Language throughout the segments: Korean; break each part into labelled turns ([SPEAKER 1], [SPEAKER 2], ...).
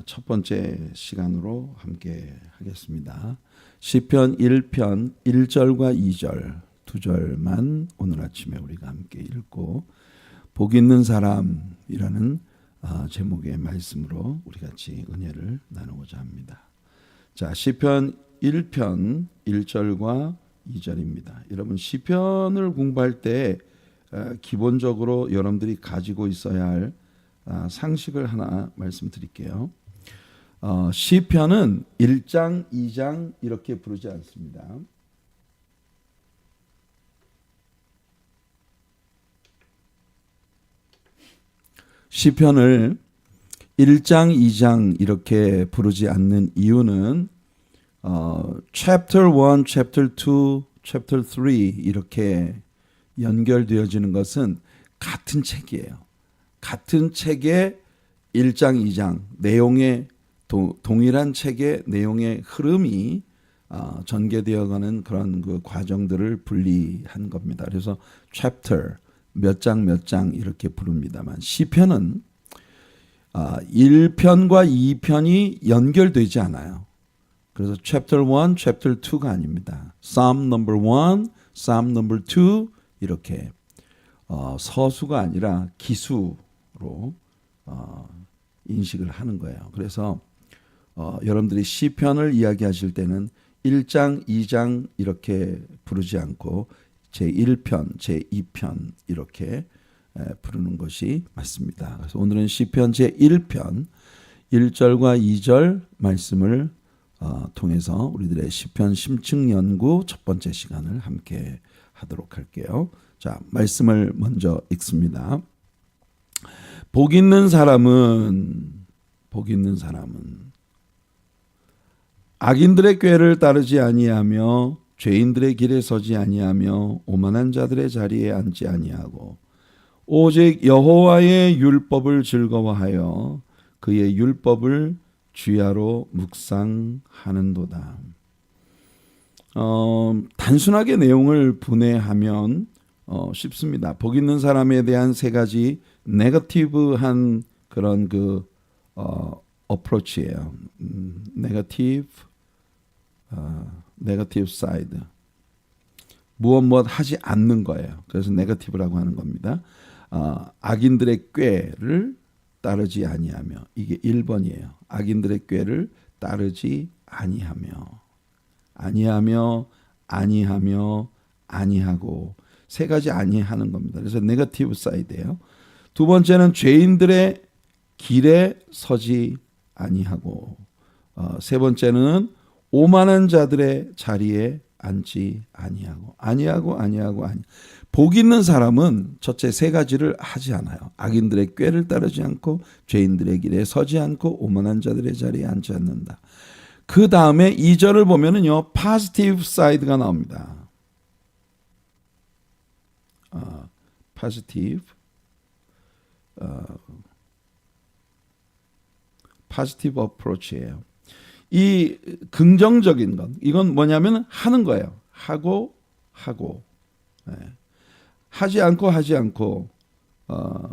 [SPEAKER 1] 첫 번째 시간으로 함께 하겠습니다. 시편 1편 1절과 2절 두 절만 오늘 아침에 우리가 함께 읽고 복 있는 사람이라는 제목의 말씀으로 우리 같이 은혜를 나누고자 합니다. 자, 시편 1편 1절과 2절입니다. 여러분 시편을 공부할 때 기본적으로 여러분들이 가지고 있어야 할 상식을 하나 말씀드릴게요. 시편은 1장, 2장 이렇게 부르지 않습니다. 시편을 1장, 2장 이렇게 부르지 않는 이유는 chapter 1, chapter 2, chapter 3 이렇게 연결되어지는 것은 같은 책이에요. 같은 책의 1장, 2장 내용의 동일한 책의 내용의 흐름이 전개되어가는 그런 그 과정들을 분리한 겁니다. 그래서 chapter 몇 장 몇 장 이렇게 부릅니다만 시편은 1편과 2편이 연결되지 않아요. 그래서 chapter 1, chapter 2가 아닙니다. Psalm number 1, Psalm number 2 이렇게 서수가 아니라 기수로 인식을 하는 거예요. 그래서 여러분들이 시편을 이야기하실 때는 1장, 2장 이렇게 부르지 않고 제1편, 제2편 이렇게 부르는 것이 맞습니다. 그래서 오늘은 시편 제1편 1절과 2절 말씀을 통해서 우리들의 시편 심층 연구 첫 번째 시간을 함께 하도록 할게요. 자, 말씀을 먼저 읽습니다. 복 있는 사람은 악인들의 꾀를 따르지 아니하며 죄인들의 길에 서지 아니하며 오만한 자들의 자리에 앉지 아니하고 오직 여호와의 율법을 즐거워하여 그의 율법을 주야로 묵상하는도다. 단순하게 내용을 분해하면 쉽습니다. 복 있는 사람에 대한 세 가지 네거티브한 그런 그 어프로치예요. 네거티브 사이드. 무엇 하지 않는 거예요. 그래서 네거티브라고 하는 겁니다. 악인들의 꾀를 따르지 아니하며 이게 1번이에요. 악인들의 꾀를 따르지 아니하고 세 가지 아니하는 겁니다. 그래서 네거티브 사이드예요. 두 번째는 죄인들의 길에 서지 아니하고 세 번째는 오만한 자들의 자리에 앉지 아니하고. 복 있는 사람은 첫째 세 가지를 하지 않아요. 악인들의 꾀를 따르지 않고 죄인들의 길에 서지 않고 오만한 자들의 자리에 앉지 않는다. 그 다음에 2절을 보면은요, positive side가 나옵니다. positive approach예요. 이 긍정적인 것, 이건 뭐냐면 하는 거예요. 하고 하지 않고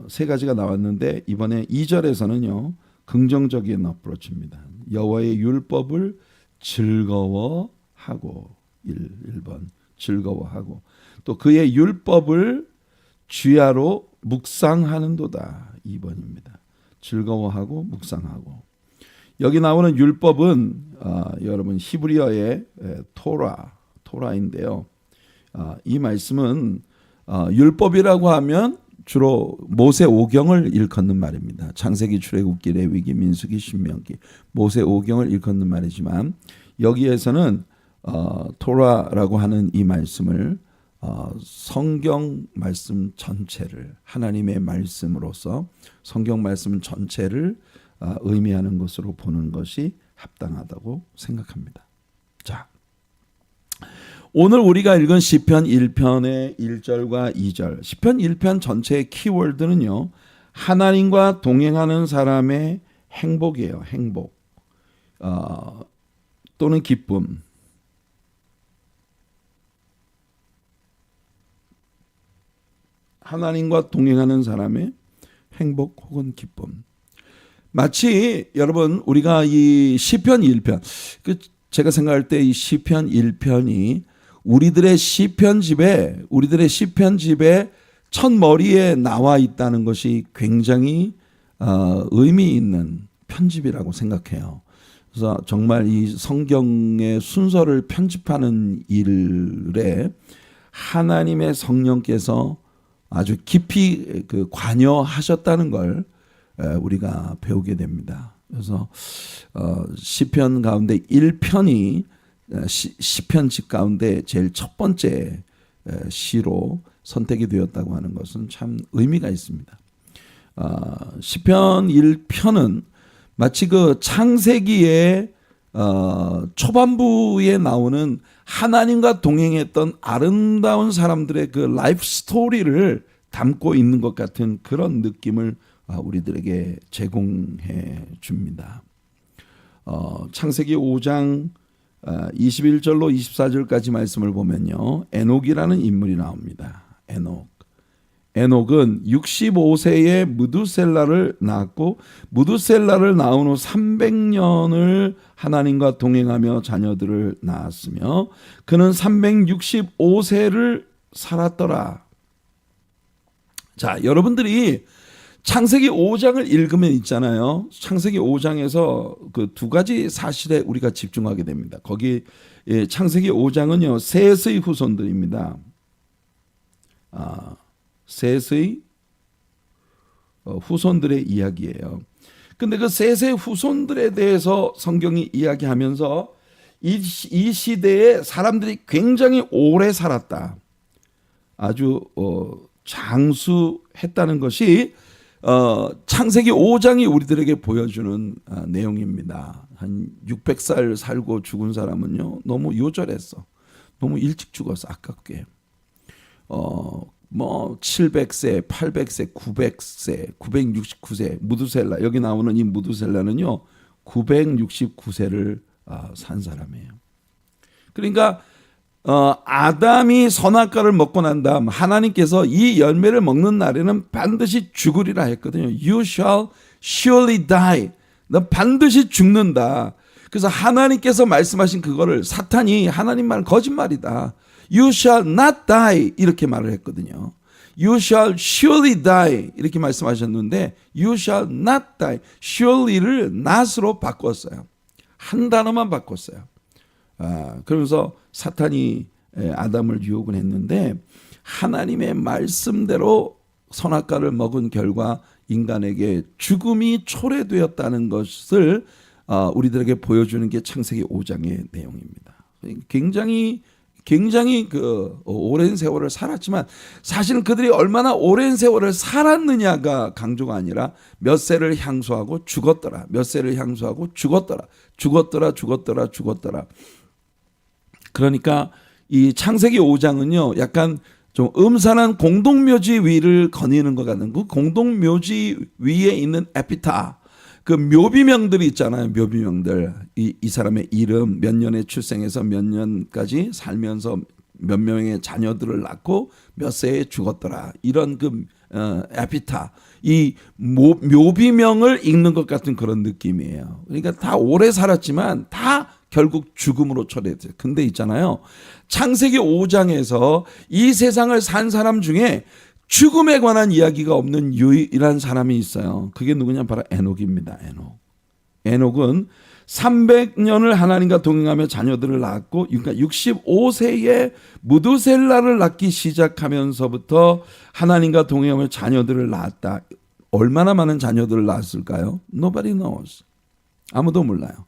[SPEAKER 1] 세 가지가 나왔는데 이번에 2절에서는요 긍정적인 어프로치입니다. 여호와의 율법을 즐거워하고 1번 즐거워하고 또 그의 율법을 주야로 묵상하는도다 2번입니다. 즐거워하고 묵상하고 여기 나오는 율법은 여러분 히브리어의 토라인데요. 이 말씀은 율법이라고 하면 주로 모세 오경을 일컫는 말입니다. 창세기, 출애굽기, 레위기, 민수기, 신명기 모세 오경을 일컫는 말이지만 여기에서는 토라라고 하는 이 말씀을 성경 말씀 전체를 하나님의 말씀으로서 성경 말씀 전체를 의미하는 것으로 보는 것이 합당하다고 생각합니다. 자, 오늘 우리가 읽은 시편 1편의 1절과 2절 시편 1편 전체의 키워드는요 하나님과 동행하는 사람의 행복이에요. 행복 또는 기쁨. 하나님과 동행하는 사람의 행복 혹은 기쁨. 마치 여러분 우리가 이 시편 1편 제가 생각할 때 이 시편 1편이 우리들의 시편집에 첫 머리에 나와 있다는 것이 굉장히 의미 있는 편집이라고 생각해요. 그래서 정말 이 성경의 순서를 편집하는 일에 하나님의 성령께서 아주 깊이 관여하셨다는 걸 우리가 배우게 됩니다. 그래서 시편 가운데 1편이 시편집 가운데 제일 첫 번째 시로 선택이 되었다고 하는 것은 참 의미가 있습니다. 시편 1편은 마치 그 창세기의 초반부에 나오는 하나님과 동행했던 아름다운 사람들의 그 라이프 스토리를 담고 있는 것 같은 그런 느낌을 우리들에게 제공해 줍니다. 창세기 5장 21절로 24절까지 말씀을 보면요, 에녹이라는 인물이 나옵니다. 에녹은 65세에 무두셀라를 낳았고, 무두셀라를 낳은 후 300년을 하나님과 동행하며 자녀들을 낳았으며 그는 365세를 살았더라. 자, 여러분들이 창세기 5장을 읽으면 있잖아요. 창세기 5장에서 그 두 가지 사실에 우리가 집중하게 됩니다. 거기 창세기 5장은요, 셋의 후손들입니다. 셋의 후손들의 이야기예요. 근데 그 셋의 후손들에 대해서 성경이 이야기하면서 이 시대에 사람들이 굉장히 오래 살았다. 아주 장수했다는 것이 창세기 5장이 우리들에게 보여주는 내용입니다. 한 600살 살고 죽은 사람은요, 너무 요절했어. 너무 일찍 죽어서 아깝게. 700세, 800세, 900세, 969세, 무두셀라. 여기 나오는 이 무두셀라는요, 969세를 산 사람이에요. 그러니까 아담이 선악과를 먹고 난 다음 하나님께서 이 열매를 먹는 날에는 반드시 죽으리라 했거든요. You shall surely die. 너 반드시 죽는다. 그래서 하나님께서 말씀하신 그거를 사탄이 하나님 말 거짓말이다. You shall not die 이렇게 말을 했거든요. You shall surely die 이렇게 말씀하셨는데 You shall not die. surely를 not으로 바꿨어요. 한 단어만 바꿨어요. 그러면서 사탄이 아담을 유혹을 했는데 하나님의 말씀대로 선악과를 먹은 결과 인간에게 죽음이 초래되었다는 것을 우리들에게 보여주는 게 창세기 5장의 내용입니다. 굉장히 그 오랜 세월을 살았지만 사실은 그들이 얼마나 오랜 세월을 살았느냐가 강조가 아니라 몇 세를 향수하고 죽었더라. 몇 세를 향수하고 죽었더라. 죽었더라. 그러니까 이 창세기 5장은요, 약간 좀 음산한 공동묘지 위를 거니는 것 같은 그 공동묘지 위에 있는 에피타, 그 묘비명들이 있잖아요. 묘비명들. 이 사람의 이름, 몇 년에 출생해서 몇 년까지 살면서 몇 명의 자녀들을 낳고 몇 세에 죽었더라. 이런 그 에피타, 이 묘비명을 읽는 것 같은 그런 느낌이에요. 그러니까 다 오래 살았지만 다 결국 죽음으로 초래돼요. 근데 있잖아요, 창세기 5장에서 이 세상을 산 사람 중에 죽음에 관한 이야기가 없는 유일한 사람이 있어요. 그게 누구냐? 바로 에녹입니다. 에녹은 300년을 하나님과 동행하며 자녀들을 낳았고, 그러니까 65세에 무두셀라를 낳기 시작하면서부터 하나님과 동행하며 자녀들을 낳았다. 얼마나 많은 자녀들을 낳았을까요? Nobody knows. 아무도 몰라요.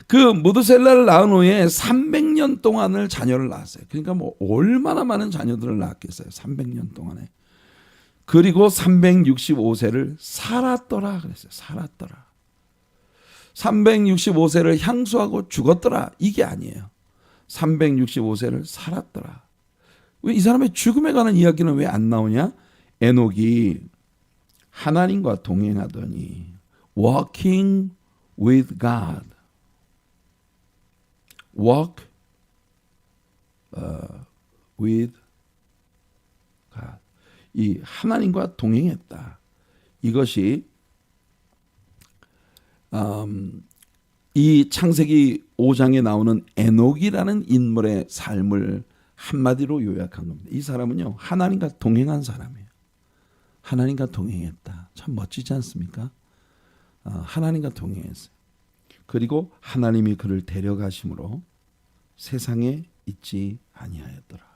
[SPEAKER 1] 그 무두셀라를 낳은 후에 300년 동안을 자녀를 낳았어요. 그러니까 뭐 얼마나 많은 자녀들을 낳았겠어요. 300년 동안에. 그리고 365세를 살았더라 그랬어요. 살았더라. 365세를 향수하고 죽었더라. 이게 아니에요. 365세를 살았더라. 왜 이 사람의 죽음에 관한 이야기는 왜 안 나오냐? 에녹이 하나님과 동행하더니 walking with God. walk with God. 이 하나님과 동행했다. 이것이 이 창세기 5장에 나오는 에녹이라는 인물의 삶을 한마디로 요약한 겁니다. 이 사람은요, 하나님과 동행한 사람이에요. 하나님과 동행했다. 참 멋지지 않습니까? 하나님과 동행했어요. 그리고 하나님이 그를 데려가심으로 세상에 있지 아니하였더라.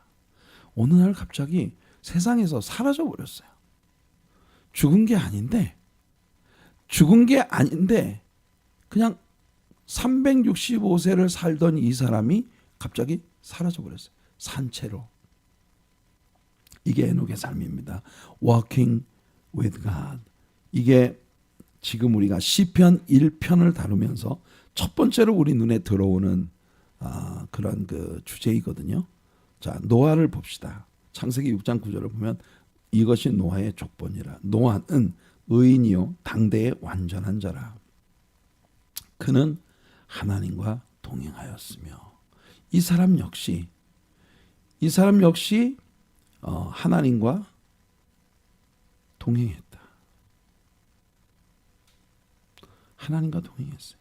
[SPEAKER 1] 어느 날 갑자기 세상에서 사라져 버렸어요. 죽은 게 아닌데 그냥 365세를 살던 이 사람이 갑자기 사라져 버렸어요. 산채로. 이게 에녹의 삶입니다. Walking with God. 이게 지금 우리가 시편 1편을 다루면서 첫 번째로 우리 눈에 들어오는 그런 그 주제이거든요. 자, 노아를 봅시다. 창세기 6장 9절을 보면 이것이 노아의 족본이라. 노아는 의인이요 당대의 완전한 자라. 그는 하나님과 동행하였으며. 이 사람 역시 하나님과 동행했다. 하나님과 동행했어요.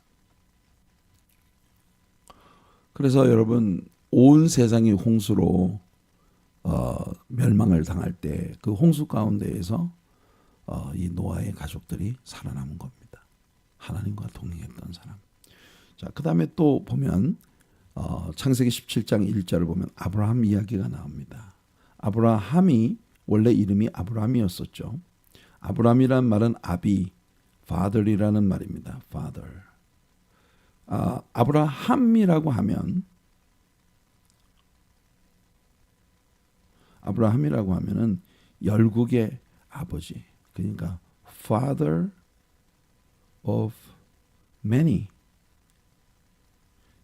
[SPEAKER 1] 그래서 여러분, 온 세상이 홍수로 멸망을 당할 때 그 홍수 가운데에서 이 노아의 가족들이 살아남은 겁니다. 하나님과 동행했던 사람. 자, 그 다음에 또 보면 창세기 17장 1절을 보면 아브라함 이야기가 나옵니다. 아브라함이 원래 이름이 아브라함이었었죠. 아브라함이란 말은 아비, father이라는 말입니다. father. 아브라함이라고 하면은 열국의 아버지, 그러니까 father of many,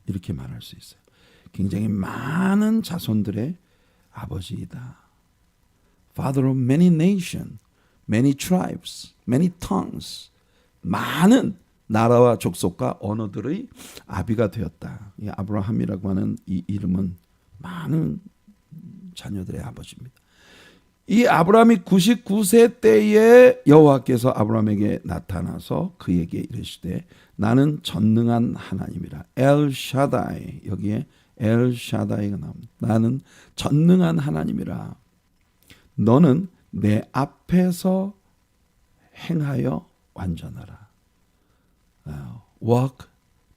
[SPEAKER 1] 이렇게 말할 수 있어요. 굉장히 많은 자손들의 아버지이다. Father of many nations, many tribes, many tongues. 많은 나라와 족속과 언어들의 아비가 되었다. 이 아브라함이라고 하는 이 이름은 많은 자녀들의 아버지입니다. 이 아브라함이 99세 때에 여호와께서 아브라함에게 나타나서 그에게 이르시되 나는 전능한 하나님이라. 엘샤다이, 여기에 엘샤다이가 나옵니다. 나는 전능한 하나님이라. 너는 내 앞에서 행하여 완전하라. Walk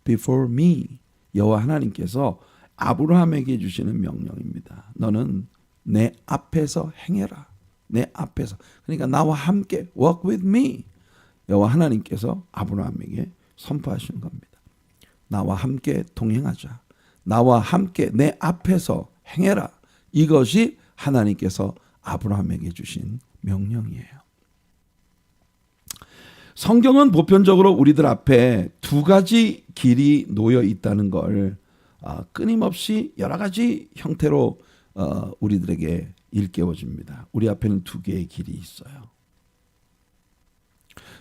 [SPEAKER 1] before me. 여호와 하나님께서 아브라함에게 주시는 명령입니다. 너는 내 앞에서 행해라. 내 앞에서. 그러니까 나와 함께 walk with me. 여호와 하나님께서 아브라함에게 선포하시는 겁니다. 나와 함께 동행하자. 나와 함께 내 앞에서 행해라. 이것이 하나님께서 아브라함에게 주신 명령이에요. 성경은 보편적으로 우리들 앞에 두 가지 길이 놓여 있다는 걸 끊임없이 여러 가지 형태로 우리들에게 일깨워줍니다. 우리 앞에는 두 개의 길이 있어요.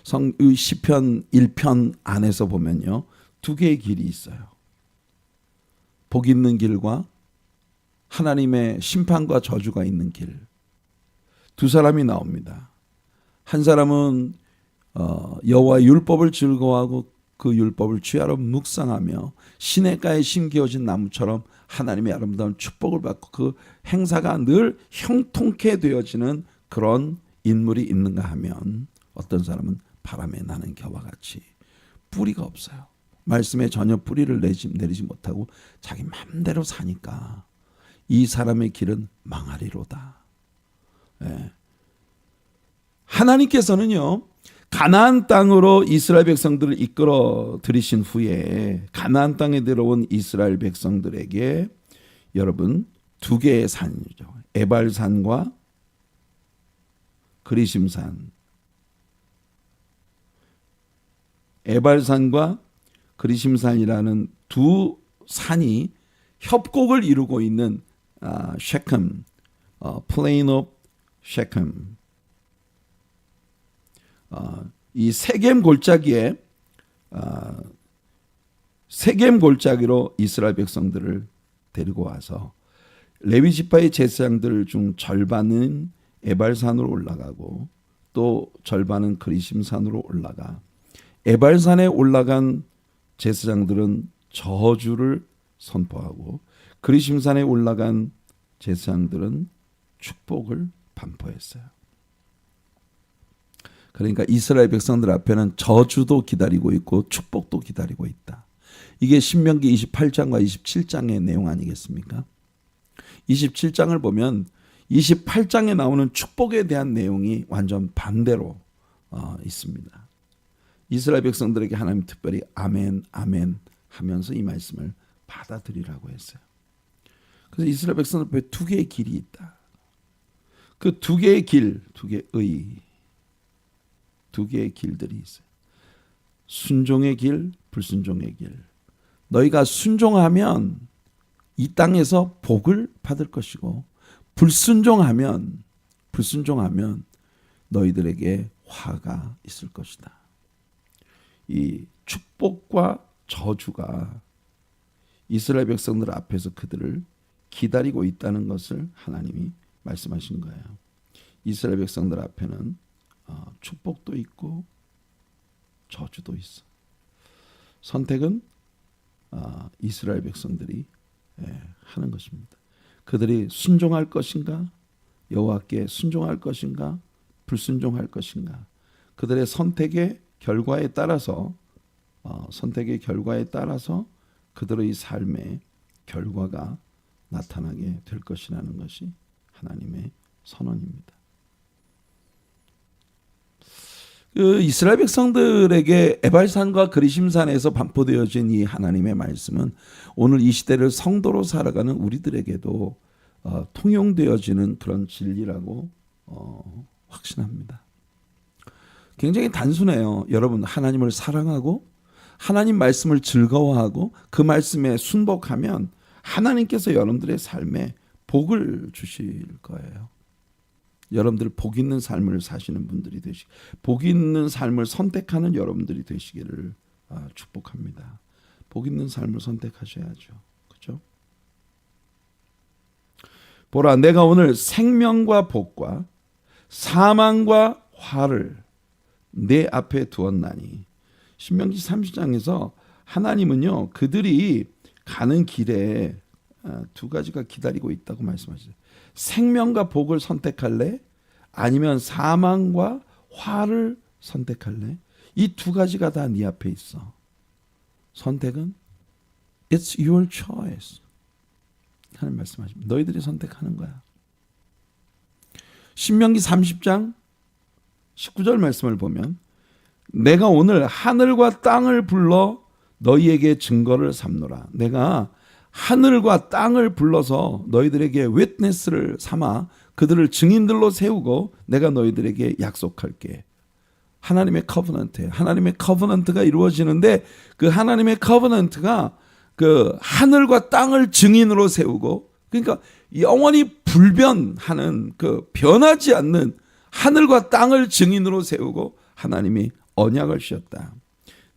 [SPEAKER 1] 시편 1편 안에서 보면요, 두 개의 길이 있어요. 복 있는 길과 하나님의 심판과 저주가 있는 길. 두 사람이 나옵니다. 한 사람은 여호와의 율법을 즐거워하고 그 율법을 주야로 묵상하며 시냇가에 심겨진 나무처럼 하나님의 아름다운 축복을 받고 그 행사가 늘 형통케 되어지는 그런 인물이 있는가 하면, 어떤 사람은 바람에 나는 겨와 같이 뿌리가 없어요. 말씀에 전혀 뿌리를 내리지 못하고 자기 맘대로 사니까 이 사람의 길은 망하리로다. 예. 하나님께서는요, 가나안 땅으로 이스라엘 백성들을 이끌어 들이신 후에 가나안 땅에 들어온 이스라엘 백성들에게 여러분 두 개의 산이죠. 에발산과 그리심산. 에발산과 그리심산이라는 두 산이 협곡을 이루고 있는 셰켐, Plain of 셰켐. 이 세겜 골짜기로 이스라엘 백성들을 데리고 와서 레위 지파의 제사장들 중 절반은 에발산으로 올라가고 또 절반은 그리심산으로 올라가 에발산에 올라간 제사장들은 저주를 선포하고 그리심산에 올라간 제사장들은 축복을 반포했어요. 그러니까 이스라엘 백성들 앞에는 저주도 기다리고 있고 축복도 기다리고 있다. 이게 신명기 28장과 27장의 내용 아니겠습니까? 27장을 보면 28장에 나오는 축복에 대한 내용이 완전 반대로 있습니다. 이스라엘 백성들에게 하나님 특별히 아멘 아멘 하면서 이 말씀을 받아들이라고 했어요. 그래서 이스라엘 백성들 앞에 두 개의 길이 있다. 그 두 개의 길, 두 개의 길들이 있어요. 순종의 길, 불순종의 길. 너희가 순종하면 이 땅에서 복을 받을 것이고 불순종하면 너희들에게 화가 있을 것이다. 이 축복과 저주가 이스라엘 백성들 앞에서 그들을 기다리고 있다는 것을 하나님이 말씀하신 거예요. 이스라엘 백성들 앞에는 축복도 있고 저주도 있어. 선택은 이스라엘 백성들이 하는 것입니다. 그들이 순종할 것인가, 여호와께 순종할 것인가, 불순종할 것인가. 그들의 선택의 결과에 따라서 그들의 삶의 결과가 나타나게 될 것이라는 것이 하나님의 선언입니다. 그 이스라엘 백성들에게 에발산과 그리심산에서 반포되어진 이 하나님의 말씀은 오늘 이 시대를 성도로 살아가는 우리들에게도 통용되어지는 그런 진리라고 확신합니다. 굉장히 단순해요. 여러분 하나님을 사랑하고 하나님 말씀을 즐거워하고 그 말씀에 순복하면 하나님께서 여러분들의 삶에 복을 주실 거예요. 여러분들 복 있는 삶을 사시는 분들이 복 있는 삶을 선택하는 여러분들이 되시기를 축복합니다. 복 있는 삶을 선택하셔야죠. 그렇죠? 보라, 내가 오늘 생명과 복과 사망과 화를 내 앞에 두었나니. 신명기 30장에서 하나님은요 그들이 가는 길에 두 가지가 기다리고 있다고 말씀하시죠. 생명과 복을 선택할래? 아니면 사망과 화를 선택할래? 이 두 가지가 다 네 앞에 있어. 선택은 It's your choice. 하는 말씀하십니다. 너희들이 선택하는 거야. 신명기 30장 19절 말씀을 보면 내가 오늘 하늘과 땅을 불러 너희에게 증거를 삼노라. 내가 하늘과 땅을 불러서 너희들에게 윗네스를 삼아 그들을 증인들로 세우고 내가 너희들에게 약속할게. 하나님의 커버넌트예요. 하나님의 커버넌트가 이루어지는데 그 하나님의 커버넌트가 그 하늘과 땅을 증인으로 세우고 그러니까 영원히 불변하는 그 변하지 않는 하늘과 땅을 증인으로 세우고 하나님이 언약을 씌웠다.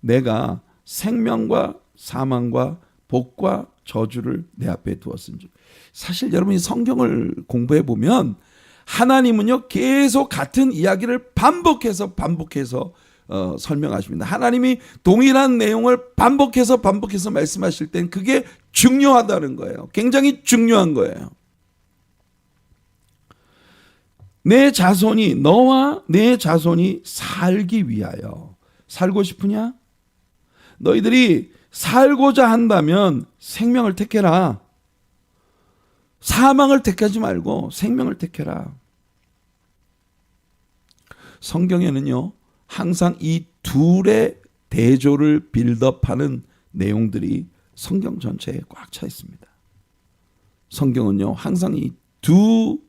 [SPEAKER 1] 내가 생명과 사망과 복과 저주를 내 앞에 두었은지. 사실 여러분이 성경을 공부해 보면 하나님은요 계속 같은 이야기를 반복해서 설명하십니다. 하나님이 동일한 내용을 반복해서 말씀하실 땐 그게 중요하다는 거예요. 굉장히 중요한 거예요. 내 자손이 너와 내 자손이 살기 위하여. 살고 싶으냐? 너희들이 살고자 한다면 생명을 택해라. 사망을 택하지 말고 생명을 택해라. 성경에는요 항상 이 둘의 대조를 빌드업하는 내용들이 성경 전체에 꽉 차 있습니다. 성경은요 항상 이 두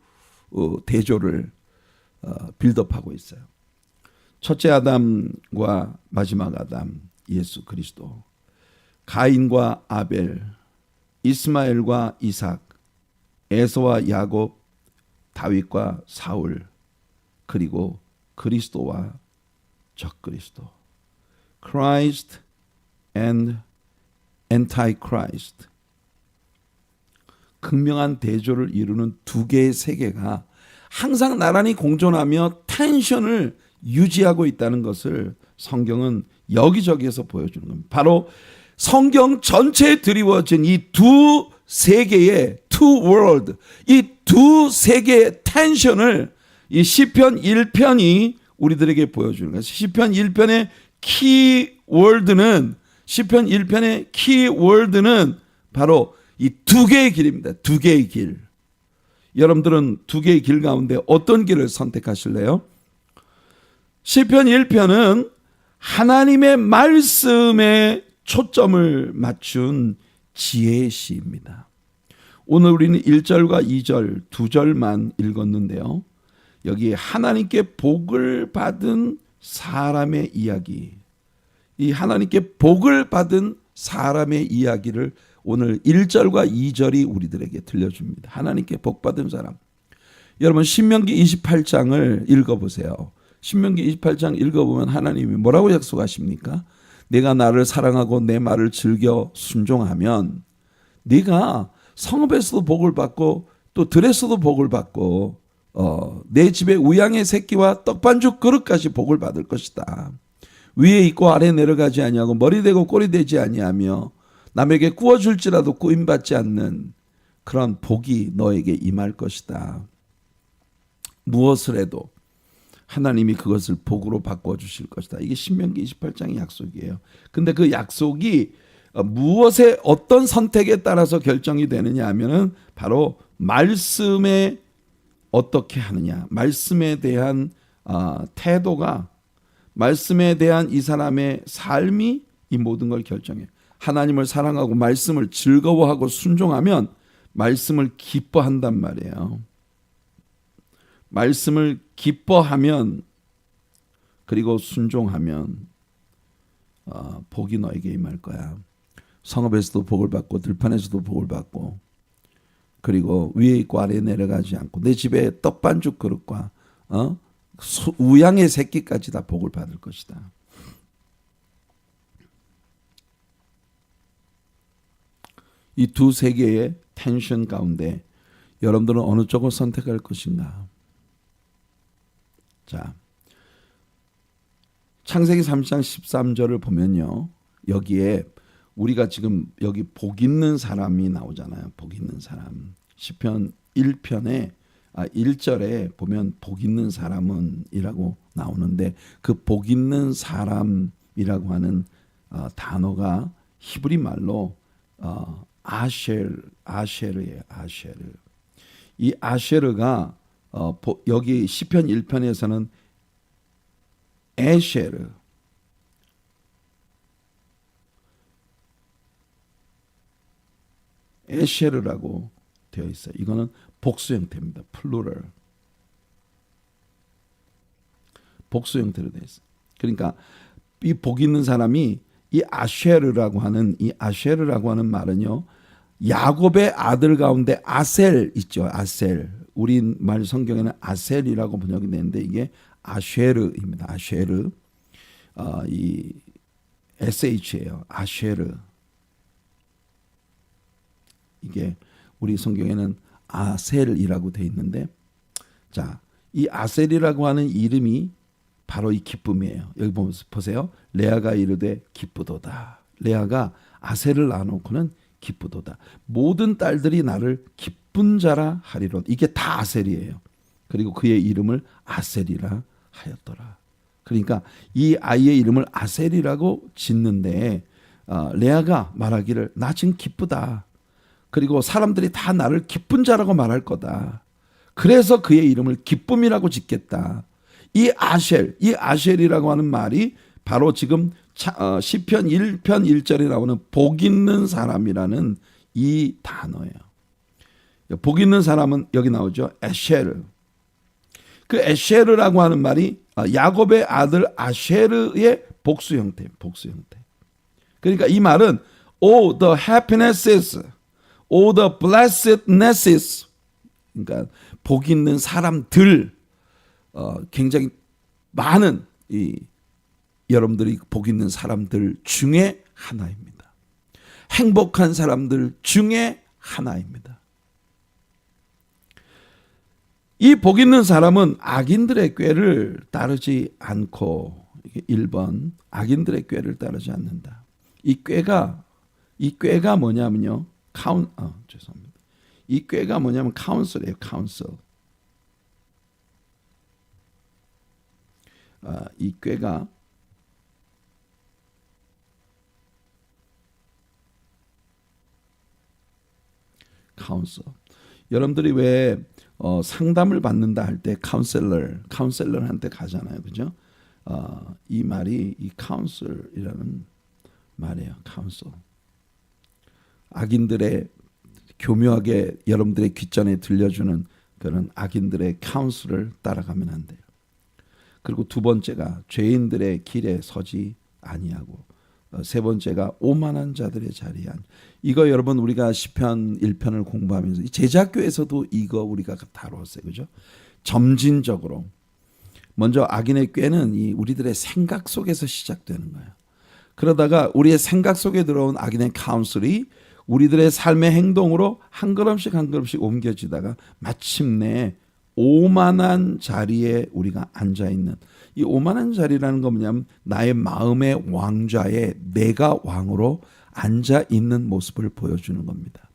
[SPEAKER 1] 대조를 빌드업하고 있어요. 첫째 아담과 마지막 아담 예수 그리스도, 가인과 아벨, 이스마엘과 이삭, 에서와 야곱, 다윗과 사울, 그리고 그리스도와 적그리스도. Christ and Antichrist. 극명한 대조를 이루는 두 개의 세계가 항상 나란히 공존하며 텐션을 유지하고 있다는 것을 성경은 여기저기에서 보여주는 겁니다. 바로 성경 전체에 드리워진 이 두 세계의 two world, 이 두 세계의 텐션을 이 시편 1편이 우리들에게 보여주는 거예요. 시편 1편의 키워드는 시편 1편의 키워드는 바로 이 두 개의 길입니다. 두 개의 길. 여러분들은 두 개의 길 가운데 어떤 길을 선택하실래요? 시편 1편은 하나님의 말씀에 초점을 맞춘 지혜의 시입니다. 오늘 우리는 1절과 2절 두 절만 읽었는데요. 여기 하나님께 복을 받은 사람의 이야기, 이 하나님께 복을 받은 사람의 이야기를 오늘 1절과 2절이 우리들에게 들려줍니다. 하나님께 복 받은 사람. 여러분 신명기 28장을 읽어보세요. 신명기 28장 읽어보면 하나님이 뭐라고 약속하십니까? 내가 나를 사랑하고 내 말을 즐겨 순종하면 네가 성읍에서도 복을 받고 또 들에서도 복을 받고 내 집에 우양의 새끼와 떡반죽 그릇까지 복을 받을 것이다. 위에 있고 아래 내려가지 아니하고 머리 대고 꼬리 되지 아니하며 남에게 구워줄지라도 구임받지 않는 그런 복이 너에게 임할 것이다. 무엇을 해도 하나님이 그것을 복으로 바꿔주실 것이다. 이게 신명기 28장의 약속이에요. 근데 그 약속이 무엇의 어떤 선택에 따라서 결정이 되느냐 하면은 바로 말씀에 어떻게 하느냐, 말씀에 대한 태도가, 말씀에 대한 이 사람의 삶이 이 모든 걸 결정해요. 하나님을 사랑하고 말씀을 즐거워하고 순종하면 말씀을 기뻐한단 말이에요. 말씀을 기뻐하면 그리고 순종하면 복이 너에게 임할 거야. 성읍에서도 복을 받고 들판에서도 복을 받고 그리고 위에 있고 아래에 내려가지 않고 내 집에 떡반죽 그릇과 우양의 새끼까지 다 복을 받을 것이다. 이 두 세계의 텐션 가운데 여러분들은 어느 쪽을 선택할 것인가? 자, 창세기 30장 13절을 보면요. 여기에 우리가 지금 여기 복 있는 사람이 나오잖아요. 복 있는 사람. 시편 1편에 1절에 보면 복 있는 사람은 이라고 나오는데 그 복 있는 사람이라고 하는 단어가 히브리 말로 아쉐르예요. 아쉐르. 이 아쉐르가 여기 시편 1편에서는 에쉐르, 에쉐르라고 되어 있어요. 이거는 복수 형태입니다. 플루럴. 복수 형태로 되어 있어요. 그러니까 이 복 있는 사람이 이 아쉐르라고 하는 말은요. 야곱의 아들 가운데 아셀 있죠. 아셀. 우리말 성경에는 아셀이라고 번역이 되는데 이게 아쉐르입니다. 아쉐르. 이 SH예요. 아쉐르. 이게 우리 성경에는 아셀이라고 되어 있는데 자, 이 아셀이라고 하는 이름이 바로 이 기쁨이에요. 여기 보세요. 레아가 이르되 기쁘도다. 레아가 아셀을 낳아놓고는 기쁘도다. 모든 딸들이 나를 기쁜 자라 하리로. 이게 다 아셀이에요. 그리고 그의 이름을 아셀이라 하였더라. 그러니까 이 아이의 이름을 아셀이라고 짓는데 레아가 말하기를 나 지금 기쁘다. 그리고 사람들이 다 나를 기쁜 자라고 말할 거다. 그래서 그의 이름을 기쁨이라고 짓겠다. 이 아쉘이라고 하는 말이 바로 지금 시편 1편 1절에 나오는 복 있는 사람이라는 이 단어예요. 복 있는 사람은 여기 나오죠. 에쉐르. 그 에쉐르라고 하는 말이 야곱의 아들 아쉐르의 복수 형태. 그러니까 이 말은 all the happinesses, all the blessednesses. 그러니까 복 있는 사람들, 굉장히 많은 여러분들이 복 있는 사람들 중에 하나입니다. 행복한 사람들 중에 하나입니다. 이 복 있는 사람은 악인들의 꾀를 따르지 않고 1번 악인들의 꾀를 따르지 않는다. 이 꾀가 뭐냐면요. 죄송합니다. 이 꾀가 뭐냐면 카운슬이에요. 카운슬. 이 꾀가 카운슬. 여러분들이 왜 상담을 받는다 할 때 카운셀러한테 가잖아요. 그죠? 이 말이 이 카운슬이라는 말이에요. 카운슬. 악인들의 교묘하게 여러분들의 귓전에 들려주는 그런 악인들의 카운슬을 따라가면 안 돼요. 그리고 두 번째가 죄인들의 길에 서지 아니하고, 세 번째가 오만한 자들의 자리에 앉. 이거 여러분 우리가 시편 1편을 공부하면서 제자교에서도 이거 우리가 다뤘어요. 그죠? 점진적으로 먼저 악인의 꾀는 이 우리들의 생각 속에서 시작되는 거예요. 그러다가 우리의 생각 속에 들어온 악인의 카운슬이 우리들의 삶의 행동으로 한 걸음씩 한 걸음씩 옮겨지다가 마침내 오만한 자리에 우리가 앉아있는, 이 오만한 자리라는 건 뭐냐면 나의 마음의 왕좌에 내가 왕으로 앉아있는 모습을 보여주는 겁니다.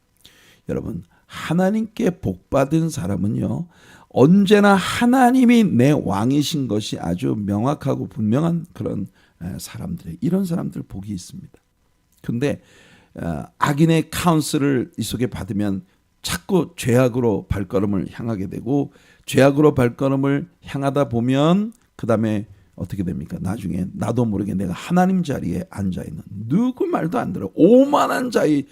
[SPEAKER 1] 여러분, 하나님께 복받은 사람은요, 언제나 하나님이 내 왕이신 것이 아주 명확하고 분명한 그런 사람들이에요. 이런 사람들 복이 있습니다. 근데 악인의 카운슬을 이 속에 받으면 자꾸 죄악으로 발걸음을 향하게 되고, 죄악으로 발걸음을 향하다 보면 그 다음에 어떻게 됩니까? 나중에 나도 모르게 내가 하나님 자리에 앉아있는, 누구 말도 안 들어, 오만한 자리,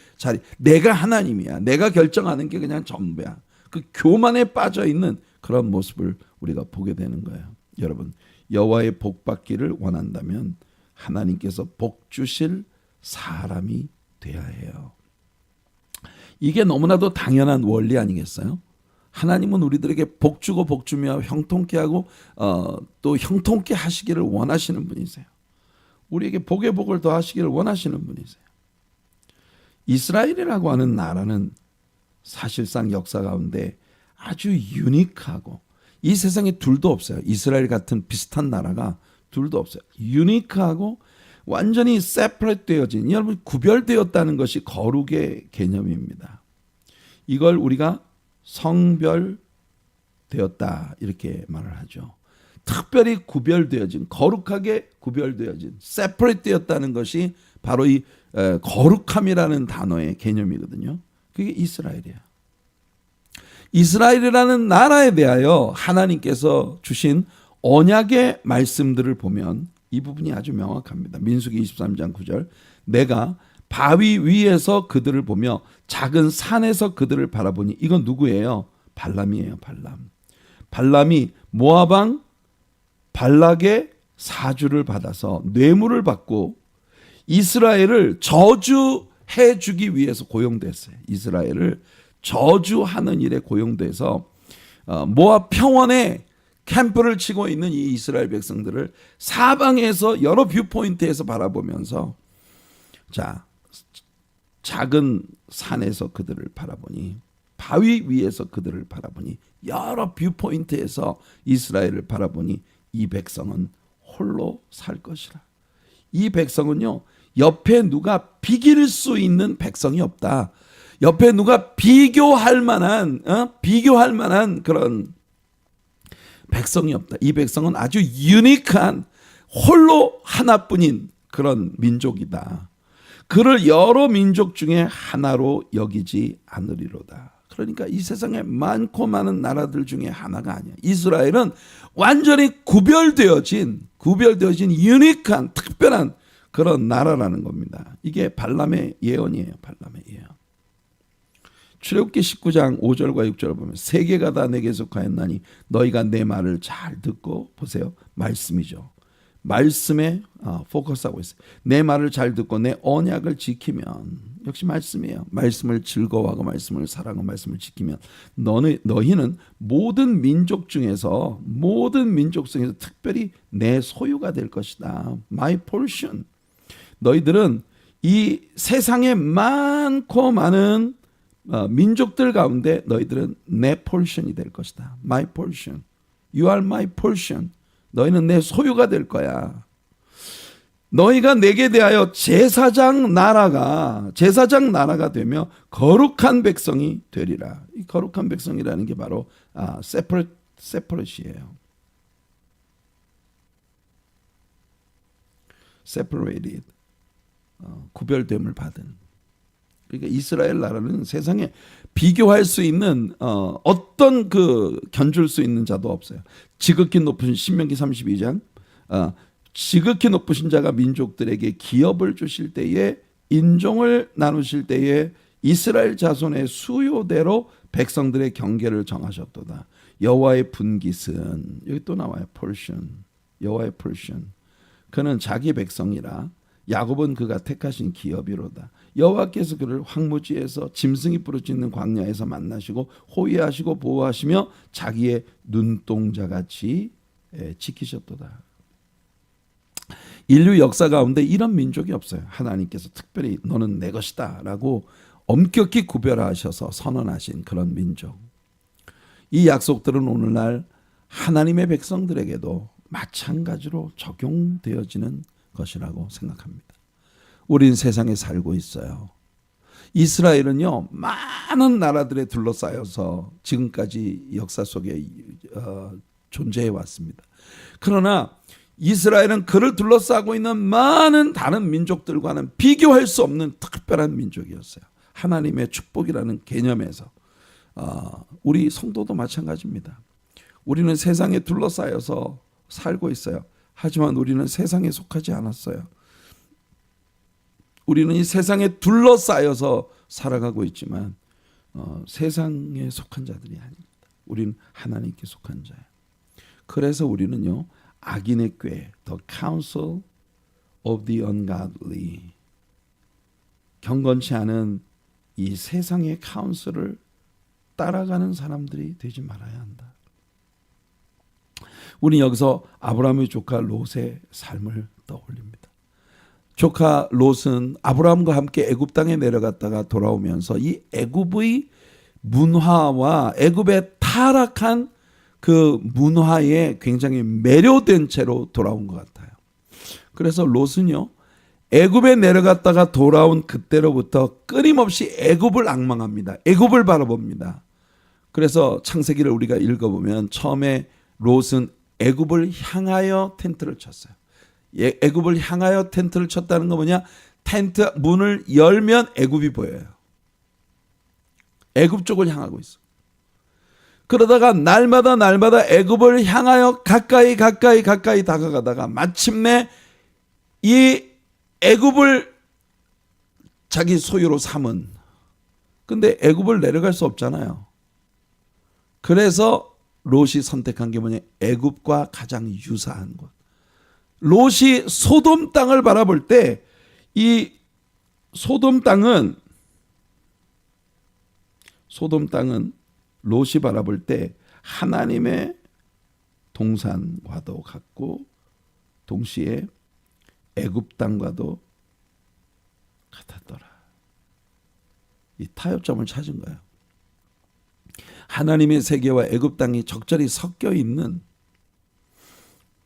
[SPEAKER 1] 내가 하나님이야, 내가 결정하는 게 그냥 전부야, 그 교만에 빠져있는 그런 모습을 우리가 보게 되는 거예요. 여러분, 여호와의 복 받기를 원한다면 하나님께서 복 주실 사람이 돼야 해요. 이게 너무나도 당연한 원리 아니겠어요? 하나님은 우리들에게 복 주고 복 주며 형통케 하고 또 형통케 하시기를 원하시는 분이세요. 우리에게 복의 복을 더하시기를 원하시는 분이세요. 이스라엘이라고 하는 나라는 사실상 역사 가운데 아주 유니크하고, 이 세상에 둘도 없어요. 이스라엘 같은 비슷한 나라가 둘도 없어요. 유니크하고 완전히 세퍼레이트 되어진, 여러분 구별되었다는 것이 거룩의 개념입니다. 이걸 우리가 성별되었다 이렇게 말을 하죠. 특별히 구별되어진, 거룩하게 구별되어진, 세퍼레이트 되었다는 것이 바로 이 거룩함이라는 단어의 개념이거든요. 그게 이스라엘이에요. 이스라엘이라는 나라에 대하여 하나님께서 주신 언약의 말씀들을 보면 이 부분이 아주 명확합니다. 민수기 23장 9절, 내가 바위 위에서 그들을 보며 작은 산에서 그들을 바라보니, 이건 누구예요? 발람이에요. 발람이 모압 왕 발락의 사주를 받아서 뇌물을 받고 이스라엘을 저주해 주기 위해서 고용됐어요. 이스라엘을 저주하는 일에 고용돼서 모압 평원에 캠프를 치고 있는 이 이스라엘 백성들을 사방에서 여러 뷰포인트에서 바라보면서, 자, 작은 산에서 그들을 바라보니, 바위 위에서 그들을 바라보니, 여러 뷰포인트에서 이스라엘을 바라보니 이 백성은 홀로 살 것이라. 이 백성은요, 옆에 누가 비길 수 있는 백성이 없다. 옆에 누가 비교할 만한 그런 백성이 없다. 이 백성은 아주 유니크한 홀로 하나뿐인 그런 민족이다. 그를 여러 민족 중에 하나로 여기지 않으리로다. 그러니까 이 세상에 많고 많은 나라들 중에 하나가 아니야. 이스라엘은 완전히 구별되어진 유니크한 특별한 그런 나라라는 겁니다. 이게 발람의 예언이에요. 발람의 예언. 출애굽기 19장 5절과 6절을 보면, 세계가 다 내게 속하였나니 너희가 내 말을 잘 듣고, 보세요, 말씀이죠. 말씀에 포커스하고 있어요. 내 말을 잘 듣고 내 언약을 지키면, 역시 말씀이에요. 말씀을 즐거워하고 말씀을 사랑하고 말씀을 지키면 너희는 모든 민족 중에서 특별히 내 소유가 될 것이다. My portion. 너희들은 이 세상에 많고 많은 민족들 가운데 너희들은 내 portion이 될 것이다. My portion. You are my portion. 너희는 내 소유가 될 거야. 너희가 내게 대하여 제사장 나라가 되며 거룩한 백성이 되리라. 이 거룩한 백성이라는 게 바로 separat이에요. separated, 구별됨을 받은. 그러니까 이스라엘 나라는 세상에 비교할 수 있는 어떤 견줄 수 있는 자도 없어요. 지극히 높은 신명기 32장 지극히 높으신 자가 민족들에게 기업을 주실 때에 인종을 나누실 때에 이스라엘 자손의 수요대로 백성들의 경계를 정하셨도다. 여호와의 분깃은 여기 또 나와요. portion. 여호와의 portion. 그는 자기 백성이라 야곱은 그가 택하신 기업이로다. 여호와께서 그를 황무지에서 짐승이 부르짖는 광야에서 만나시고 호위하시고 보호하시며 자기의 눈동자같이 지키셨도다. 인류 역사 가운데 이런 민족이 없어요. 하나님께서 특별히 너는 내 것이다 라고 엄격히 구별하셔서 선언하신 그런 민족. 이 약속들은 오늘날 하나님의 백성들에게도 마찬가지로 적용되어지는 것이라고 생각합니다. 우린 세상에 살고 있어요. 이스라엘은요, 많은 나라들에 둘러싸여서 지금까지 역사 속에 존재해 왔습니다. 그러나 이스라엘은 그를 둘러싸고 있는 많은 다른 민족들과는 비교할 수 없는 특별한 민족이었어요. 하나님의 축복이라는 개념에서. 우리 성도도 마찬가지입니다. 우리는 세상에 둘러싸여서 살고 있어요. 하지만 우리는 세상에 속하지 않았어요. 우리는 이 세상에 둘러싸여서 살아가고 있지만 세상에 속한 자들이 아닙니다. 우리는 하나님께 속한 자예요. 그래서 우리는요, 악인의 꾀, the counsel of the ungodly, 경건치 않은 이 세상의 카운슬을 따라가는 사람들이 되지 말아야 한다. 우리 여기서 아브라함의 조카 롯의 삶을 떠올립니다. 조카 롯은 아브라함과 함께 애굽 땅에 내려갔다가 돌아오면서 이 애굽의 문화와 애굽의 타락한 그 문화에 굉장히 매료된 채로 돌아온 것 같아요. 그래서 롯은요, 애굽에 내려갔다가 돌아온 그때로부터 끊임없이 애굽을 악망합니다. 애굽을 바라봅니다. 그래서 창세기를 우리가 읽어보면 처음에 롯은 애굽을 향하여 텐트를 쳤어요. 애굽을 향하여 텐트를 쳤다는 건 뭐냐? 텐트 문을 열면 애굽이 보여요. 애굽 쪽을 향하고 있어. 그러다가 날마다 애굽을 향하여 가까이 다가가다가 마침내 이 애굽을 자기 소유로 삼은. 근데 애굽을 내려갈 수 없잖아요. 그래서 롯이 선택한 게 뭐냐? 애굽과 가장 유사한 곳. 롯이 소돔 땅을 바라볼 때 이 소돔 땅은 롯이 바라볼 때 하나님의 동산과도 같고 동시에 애굽 땅과도 같았더라. 이 타협점을 찾은 거예요. 하나님의 세계와 애굽 땅이 적절히 섞여 있는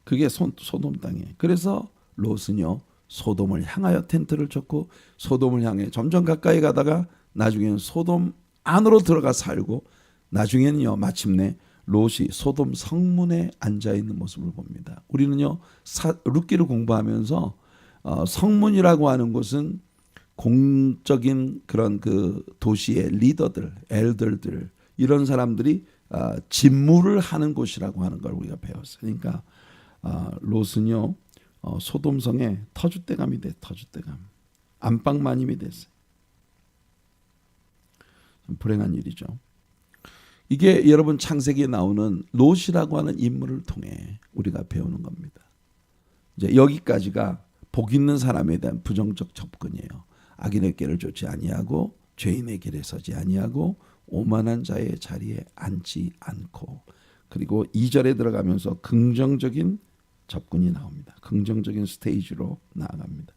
[SPEAKER 1] 그게 소돔 땅이에요. 그래서 롯은요, 소돔을 향하여 텐트를 쳤고 소돔을 향해 점점 가까이 가다가 나중에는 소돔 안으로 들어가 살고 나중에는요, 마침내 롯이 소돔 성문에 앉아 있는 모습을 봅니다. 우리는요, 룻기를 공부하면서 성문이라고 하는 곳은 공적인 그런 그 도시의 리더들, 엘더들 이런 사람들이 집무를 하는 곳이라고 하는 걸 우리가 배웠어요. 그러니까 롯은요, 소돔성에 터줏대감이 돼, 터줏대감. 안방마님이 됐어요. 좀 불행한 일이죠. 이게 여러분 창세기에 나오는 롯이라고 하는 인물을 통해 우리가 배우는 겁니다. 이제 여기까지가 복 있는 사람에 대한 부정적 접근이에요. 악인의 길을 쫓지 아니하고 죄인의 길에 서지 아니하고 오만한 자의 자리에 앉지 않고, 그리고 2절에 들어가면서 긍정적인 접근이 나옵니다. 긍정적인 스테이지로 나아갑니다.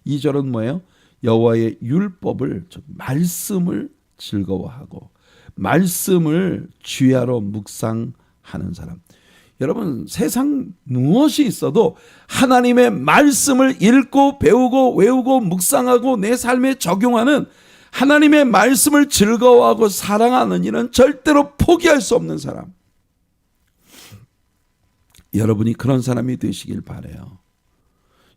[SPEAKER 1] 2절은 뭐예요? 여호와의 율법을, 즉 말씀을 즐거워하고 말씀을 주야로 묵상하는 사람. 여러분, 세상 무엇이 있어도 하나님의 말씀을 읽고 배우고 외우고 묵상하고 내 삶에 적용하는 하나님의 말씀을 즐거워하고 사랑하는 이는 절대로 포기할 수 없는 사람. 여러분이 그런 사람이 되시길 바라요.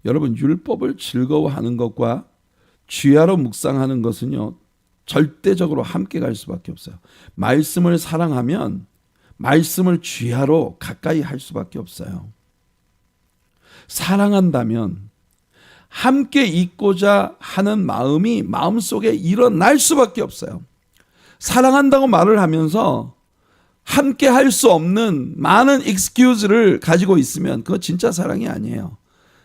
[SPEAKER 1] 여러분, 율법을 즐거워하는 것과 주야로 묵상하는 것은요, 절대적으로 함께 갈 수밖에 없어요. 말씀을 사랑하면 말씀을 주야로 가까이 할 수밖에 없어요. 사랑한다면 함께 있고자 하는 마음이 마음속에 일어날 수밖에 없어요. 사랑한다고 말을 하면서 함께 할 수 없는 많은 excuse를 가지고 있으면 그거 진짜 사랑이 아니에요.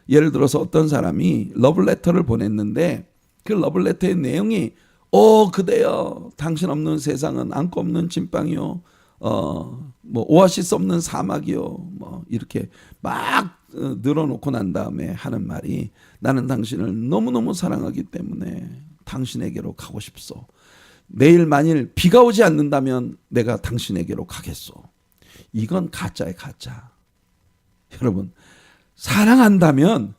[SPEAKER 1] 예를 들어서 어떤 사람이 러블레터를 보냈는데 그 러블레터의 내용이 그대여 당신 없는 세상은 안고 없는 찐빵이요, 오아시스 없는 사막이요, 이렇게 막 늘어놓고 난 다음에 하는 말이, 나는 당신을 너무너무 사랑하기 때문에 당신에게로 가고 싶소. 내일 만일 비가 오지 않는다면 내가 당신에게로 가겠소. 이건 가짜예요, 가짜. 여러분, 사랑한다면,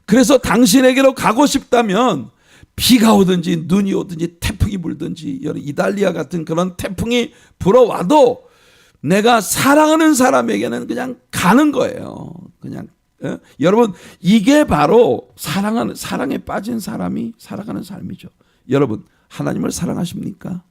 [SPEAKER 1] 그래서 당신에게로 가고 싶다면 비가 오든지 눈이 오든지 태풍이 불든지, 이달리아 같은 그런 태풍이 불어와도 내가 사랑하는 사람에게는 그냥 가는 거예요. 그냥. 여러분, 이게 바로 사랑에 빠진 사람이 살아가는 삶이죠. 여러분, 하나님을 사랑하십니까?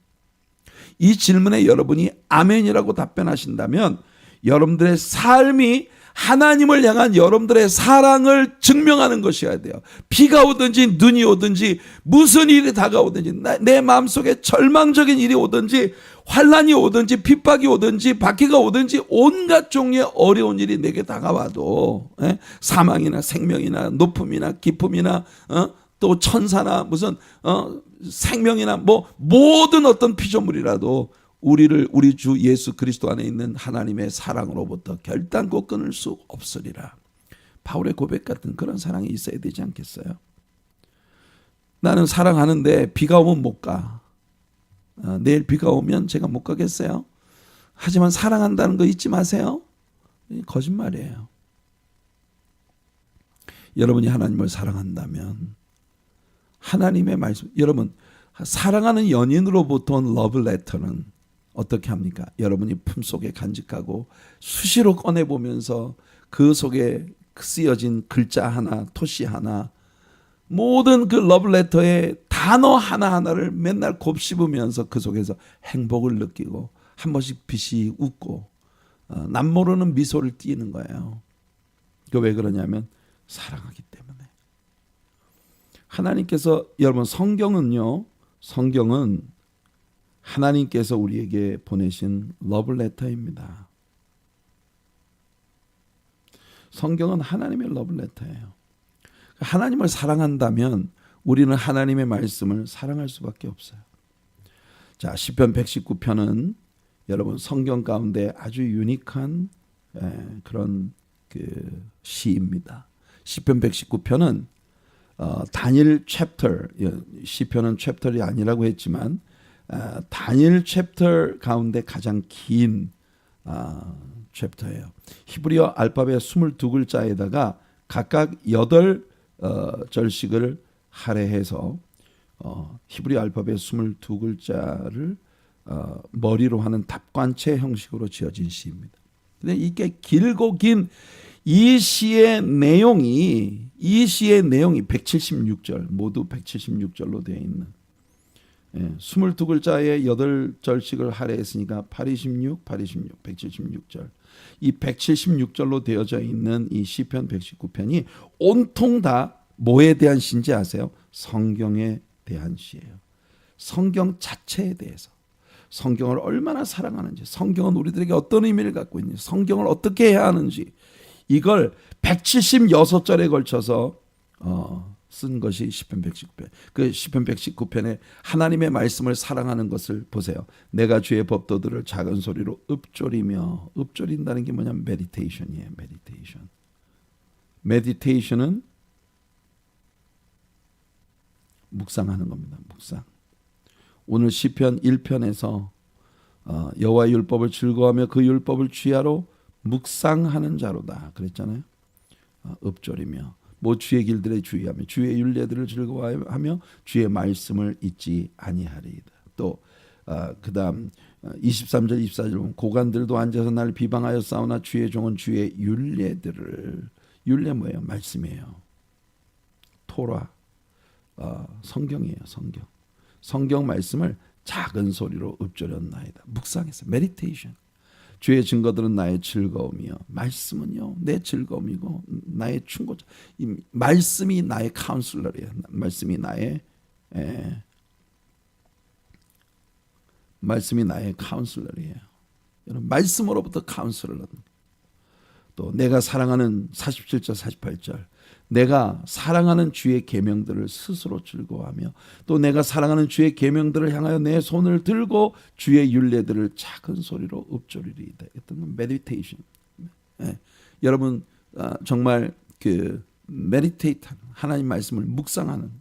[SPEAKER 1] 이 질문에 여러분이 아멘이라고 답변하신다면 여러분들의 삶이 하나님을 향한 여러분들의 사랑을 증명하는 것이어야 돼요. 비가 오든지 눈이 오든지 무슨 일이 다가오든지, 내 마음속에 절망적인 일이 오든지 환난이 오든지 핍박이 오든지 박해가 오든지 온갖 종류의 어려운 일이 내게 다가와도, 사망이나 생명이나 높음이나 기쁨이나 또 천사나 무슨 생명이나 모든 어떤 피조물이라도 우리 주 예수 그리스도 안에 있는 하나님의 사랑으로부터 결단코 끊을 수 없으리라. 바울의 고백 같은 그런 사랑이 있어야 되지 않겠어요? 나는 사랑하는데 비가 오면 못 가. 내일 비가 오면 제가 못 가겠어요? 하지만 사랑한다는 거 잊지 마세요. 거짓말이에요. 여러분이 하나님을 사랑한다면 하나님의 말씀, 여러분, 사랑하는 연인으로부터 온 러브레터는 어떻게 합니까? 여러분이 품속에 간직하고 수시로 꺼내보면서 그 속에 쓰여진 글자 하나, 토시 하나, 모든 그 러브레터의 단어 하나하나를 맨날 곱씹으면서 그 속에서 행복을 느끼고 한 번씩 빛이 웃고 남모르는 미소를 띠는 거예요. 그 왜 그러냐면 사랑하기 때문에. 하나님께서, 여러분, 성경은 하나님께서 우리에게 보내신 러브레터입니다. 성경은 하나님의 러브레터예요. 하나님을 사랑한다면 우리는 하나님의 말씀을 사랑할 수밖에 없어요. 자, 시편 119편은 여러분 성경 가운데 아주 유니크한 그런 그 시입니다. 시편 119편은 다니엘 챕터, 시편은 챕터이 아니라고 했지만 다니엘 챕터 가운데 가장 긴 챕터예요. 히브리어 알파벳 22글자에다가 각각 8절씩을 할애해서 히브리 알파벳 22글자를 머리로 하는 답관체 형식으로 지어진 시입니다. 근데 이게 길고 긴 이 시의 내용이 176절, 모두 176절로 되어 있는, 22글자에 8절씩을 할애했으니까 826, 176절. 이 176절로 되어져 있는 이 시편 119편이 온통 다 뭐에 대한 시인지 아세요? 성경에 대한 시예요. 성경 자체에 대해서. 성경을 얼마나 사랑하는지, 성경은 우리들에게 어떤 의미를 갖고 있는지, 성경을 어떻게 해야 하는지, 이걸 176절에 걸쳐서 쓴 것이 시편 119편. 그 시편 119편에 하나님의 말씀을 사랑하는 것을 보세요. 내가 주의 법도들을 작은 소리로 읊조리며, 읊조린다는 게 뭐냐면 메디테이션이에요. 메디테이션. 메디테이션은 묵상하는 겁니다. 묵상. 오늘 시편 1편에서 여호와의 율법을 즐거워하며 그 율법을 주야로 묵상하는 자로다 그랬잖아요. 읊조리며 뭐 주의 길들에 주의하며 주의 율례들을 즐거워하며 주의 말씀을 잊지 아니하리이다. 또 그다음 23절 24절 보면 고관들도 앉아서 나를 비방하여 싸우나 주의 종은 주의 율례들을 율례 뭐예요? 말씀이에요. 토라 성경이에요. 성경 말씀을 작은 소리로 읊조렸나이다. 묵상해서 메디테이션. 주의 증거들은 나의 즐거움이요 말씀은요 내 즐거움이고 나의 충고자. 이 말씀이 나의 카운슬러예요. 말씀이 나의 카운슬러예요. 여러분 말씀으로부터 카운슬러를 얻는. 또 내가 사랑하는 47절 48절 내가 사랑하는 주의 계명들을 스스로 즐거워하며 또 내가 사랑하는 주의 계명들을 향하여 내 손을 들고 주의 율례들을 작은 소리로 읊조리리이다. 어떤 메디테이션. 여러분 정말 그 메디테이트하는 하나님 말씀을 묵상하는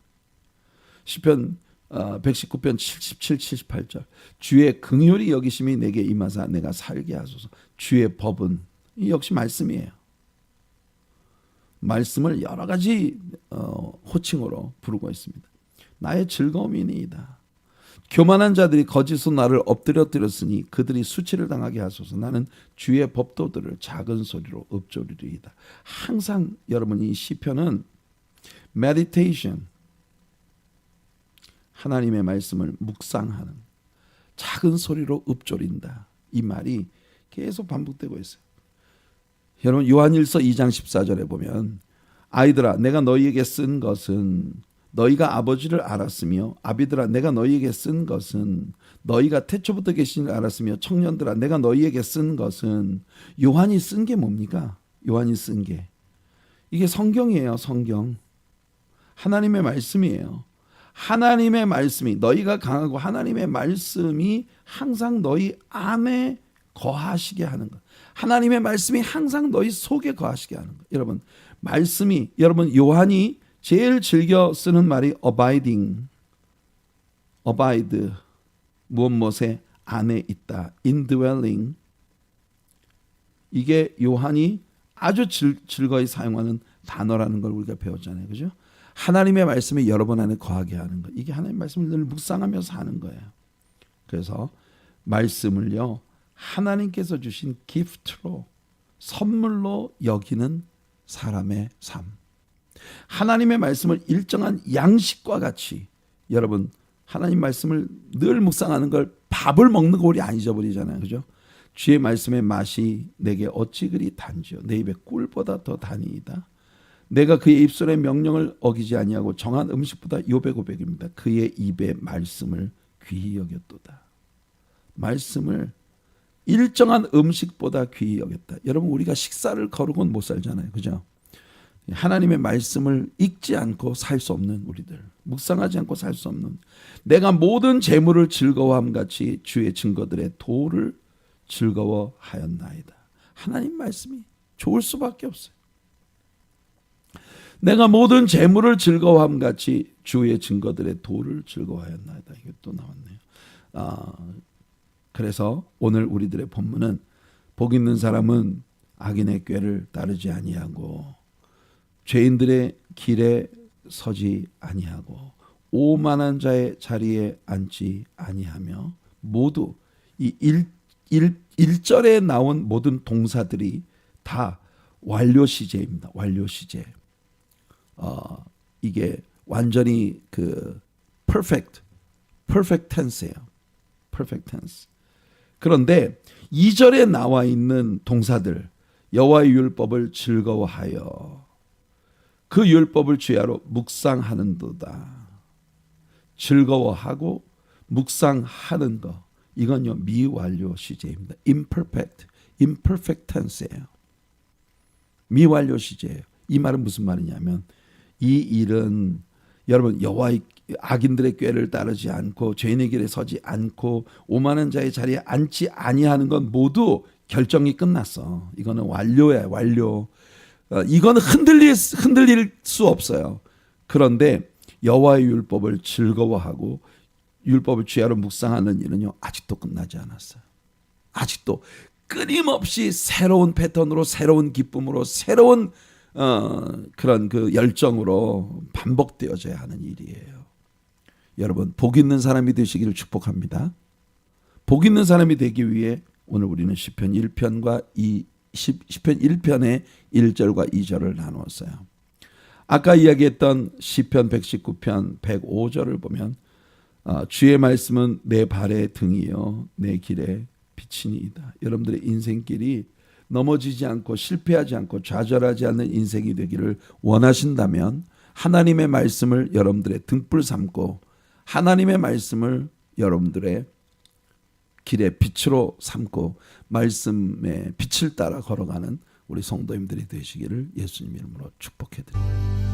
[SPEAKER 1] 시편 119편 77, 78절 주의 긍휼히 여기심이 내게 임하사 내가 살게 하소서. 주의 법은 이 역시 말씀이에요. 말씀을 여러 가지 호칭으로 부르고 있습니다. 나의 즐거움이니이다. 교만한 자들이 거짓으로 나를 엎드렸으니 그들이 수치를 당하게 하소서. 나는 주의 법도들을 작은 소리로 읊조리리이다. 항상 여러분 이 시편은 메디테이션 하나님의 말씀을 묵상하는 작은 소리로 읊조린다. 이 말이 계속 반복되고 있어요. 여러분 요한일서 2장 14절에 보면 아이들아 내가 너희에게 쓴 것은 너희가 아버지를 알았으며 아비들아 내가 너희에게 쓴 것은 너희가 태초부터 계신 줄 알았으며 청년들아 내가 너희에게 쓴 것은 요한이 쓴 게 뭡니까? 요한이 쓴 게 이게 성경이에요. 성경 하나님의 말씀이에요. 하나님의 말씀이 너희가 강하고 하나님의 말씀이 항상 너희 안에 거하시게 하는 것. 하나님의 말씀이 항상 너희 속에 거하시게 하는 것. 여러분 말씀이 여러분 요한이 제일 즐겨 쓰는 말이 abide 무엇에 안에 있다. indwelling 이게 요한이 아주 즐거이 사용하는 단어라는 걸 우리가 배웠잖아요. 그죠? 하나님의 말씀이 여러분 안에 거하게 하는 것. 이게 하나님의 말씀을 늘 묵상하면서 하는 거예요. 그래서 말씀을요. 하나님께서 주신 기프트로 선물로 여기는 사람의 삶. 하나님의 말씀을 일정한 양식과 같이 여러분 하나님 말씀을 늘 묵상하는 걸 밥을 먹는 거 우리 안 잊어버리잖아요. 그죠? 주의 말씀의 맛이 내게 어찌 그리 단지요 내 입에 꿀보다 더 단이이다. 내가 그의 입술의 명령을 어기지 아니하고 정한 음식보다 요배고백입니다. 그의 입의 말씀을 귀히 여겼도다. 말씀을 일정한 음식보다 귀히 여겼다. 여러분 우리가 식사를 거르고는 못 살잖아요. 그죠? 하나님의 말씀을 읽지 않고 살 수 없는 우리들, 묵상하지 않고 살 수 없는 내가 모든 재물을 즐거워함 같이 주의 증거들의 도를 즐거워하였나이다. 하나님 말씀이 좋을 수밖에 없어요. 내가 모든 재물을 즐거워함 같이 주의 증거들의 도를 즐거워하였나이다. 이게 또 나왔네요. 그래서 오늘 우리들의 본문은 복 있는 사람은 악인의 꾀를 따르지 아니하고 죄인들의 길에 서지 아니하고 오만한 자의 자리에 앉지 아니하며 모두 이 1절에 나온 모든 동사들이 다 완료 시제입니다. 완료 시제. 이게 완전히 그 perfect tense예요. perfect tense. 그런데 2절에 나와 있는 동사들 여호와의 율법을 즐거워하여 그 율법을 주야로 묵상하는도다. 즐거워하고 묵상하는 거 이건요 미완료 시제입니다. imperfect tense예요. 미완료 시제예요. 이 말은 무슨 말이냐면 이 일은 여러분 여호와의 악인들의 꾀를 따르지 않고 죄인의 길에 서지 않고 오만한 자의 자리에 앉지 아니하는 건 모두 결정이 끝났어. 이거는 완료야. 완료. 이건 흔들릴 수 없어요. 그런데 여호와의 율법을 즐거워하고 율법을 주야로 묵상하는 일은요 아직도 끝나지 않았어요. 아직도 끊임없이 새로운 패턴으로, 새로운 기쁨으로, 새로운 그런 그 열정으로 반복되어져야 하는 일이에요. 여러분, 복 있는 사람이 되시기를 축복합니다. 복 있는 사람이 되기 위해 오늘 우리는 시편 1편과 시편 1편의 1절과 2절을 나누었어요. 아까 이야기했던 시편 119편 105절을 보면 주의 말씀은 내 발의 등이요 내 길의 빛이니이다. 여러분들의 인생길이 넘어지지 않고 실패하지 않고 좌절하지 않는 인생이 되기를 원하신다면 하나님의 말씀을 여러분들의 등불 삼고 하나님의 말씀을 여러분들의 길의 빛으로 삼고 말씀의 빛을 따라 걸어가는 우리 성도님들이 되시기를 예수님 이름으로 축복해드립니다.